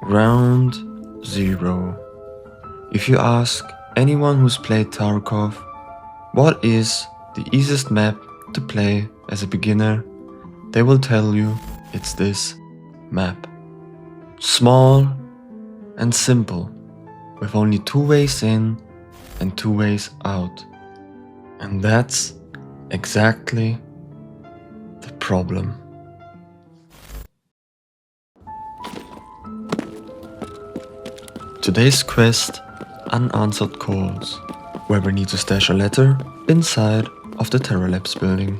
Ground Zero. If you ask anyone who's played Tarkov, what is the easiest map to play as a beginner, they will tell you it's this map. Small and simple, with only 2 ways in and 2 ways out. And that's exactly the problem. Today's quest, Unanswered Calls, where we need to stash a letter inside of the Terra Labs building.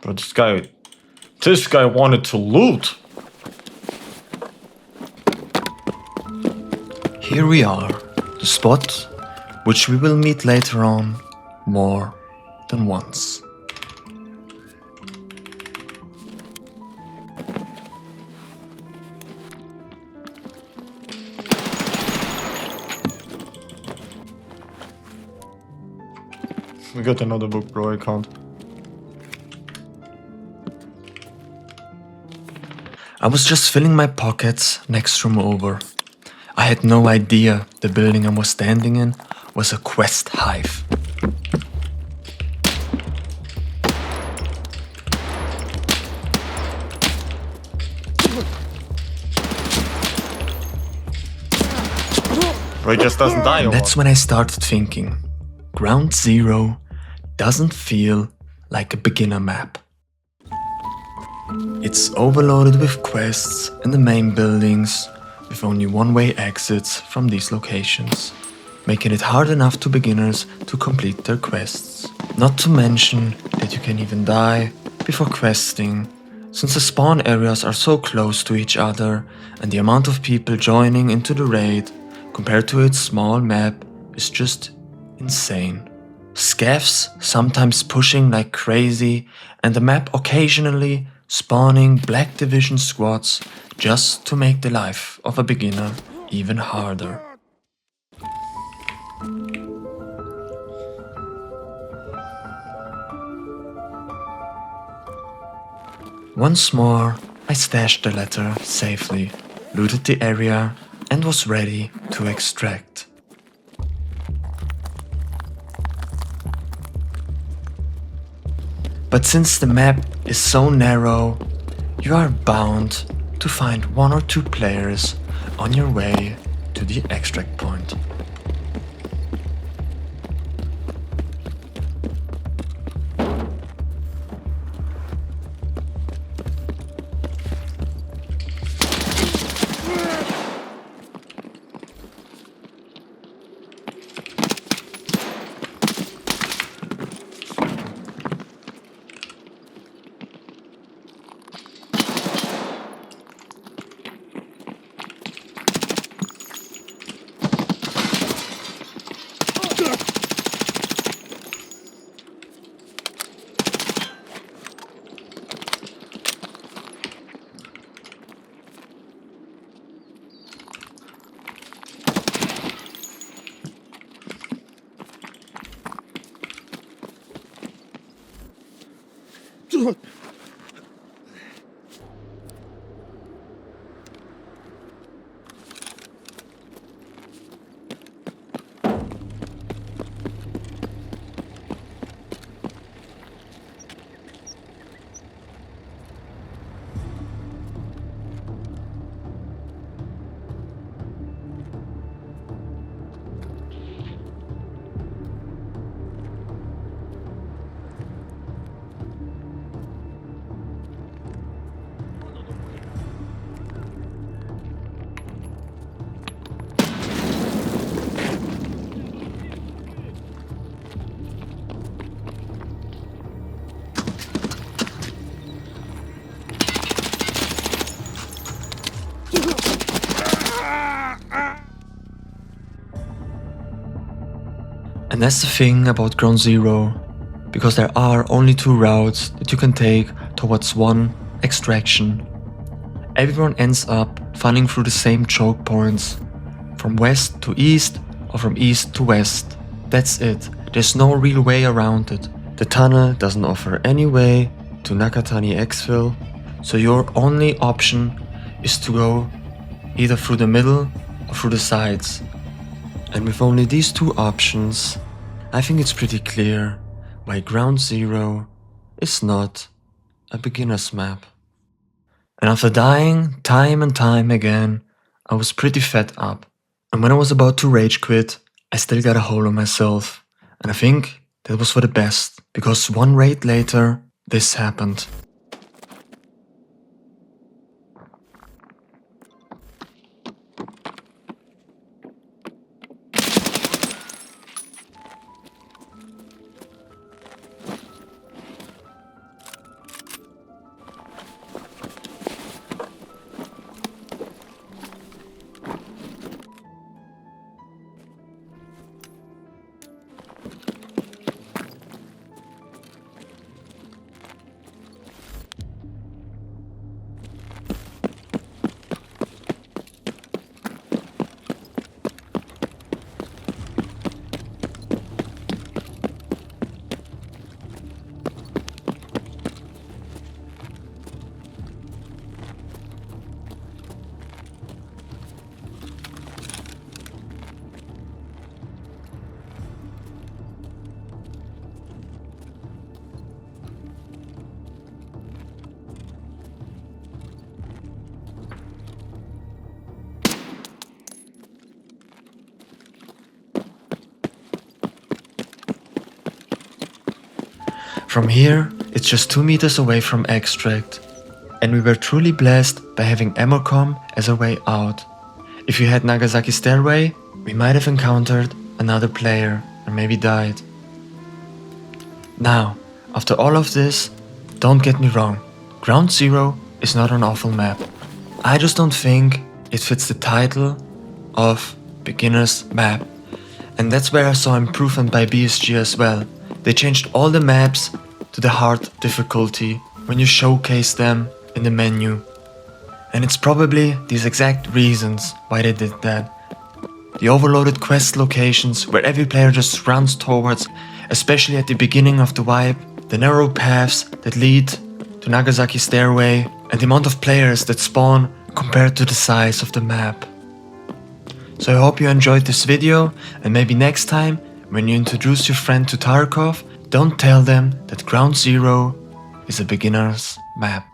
But this guy wanted to loot. Here we are, the spot which we will meet later on more than once. We got another book, bro, I can't. I was just filling my pockets next room over. I had no idea the building I was standing in was a quest hive. Bro, he just doesn't die or And that's what? when I started thinking, Ground Zero doesn't feel like a beginner map. It's overloaded with quests in the main buildings, with only one-way exits from these locations, making it hard enough to beginners to complete their quests. Not to mention that you can even die before questing, since the spawn areas are so close to each other and the amount of people joining into the raid compared to its small map is just insane. Scavs sometimes pushing like crazy, and the map occasionally spawning Black Division squads just to make the life of a beginner even harder. Once more, I stashed the letter safely, looted the area, and was ready to extract. But since the map is so narrow, you are bound to find 1 or 2 players on your way to the extract point. And that's the thing about Ground Zero. because there are only 2 routes that you can take towards one extraction. Everyone ends up funning through the same choke points, from west to east or from east to west. That's it, there's no real way around it. The tunnel doesn't offer any way to Nakatani Exfil, so your only option is to go either through the middle or through the sides. And with only these 2 options, I think it's pretty clear why Ground Zero is not a beginner's map. And after dying time and time again, I was pretty fed up. And when I was about to rage quit, I still got a hold on myself. And I think that was for the best, because one raid later, this happened. From here, it's just 2 meters away from Extract, and we were truly blessed by having Emorcom as a way out. If we had Nagasaki Stairway, we might have encountered another player and maybe died. Now, after all of this, don't get me wrong, Ground Zero is not an awful map. I just don't think it fits the title of beginner's map. And that's where I saw improvement by BSG as well. They changed all the maps to the hard difficulty when you showcase them in the menu. And it's probably these exact reasons why they did that. The overloaded quest locations where every player just runs towards, especially at the beginning of the wipe, the narrow paths that lead to Nagasaki Stairway, and the amount of players that spawn compared to the size of the map. So I hope you enjoyed this video, and maybe next time when you introduce your friend to Tarkov, don't tell them that Ground Zero is a beginner's map.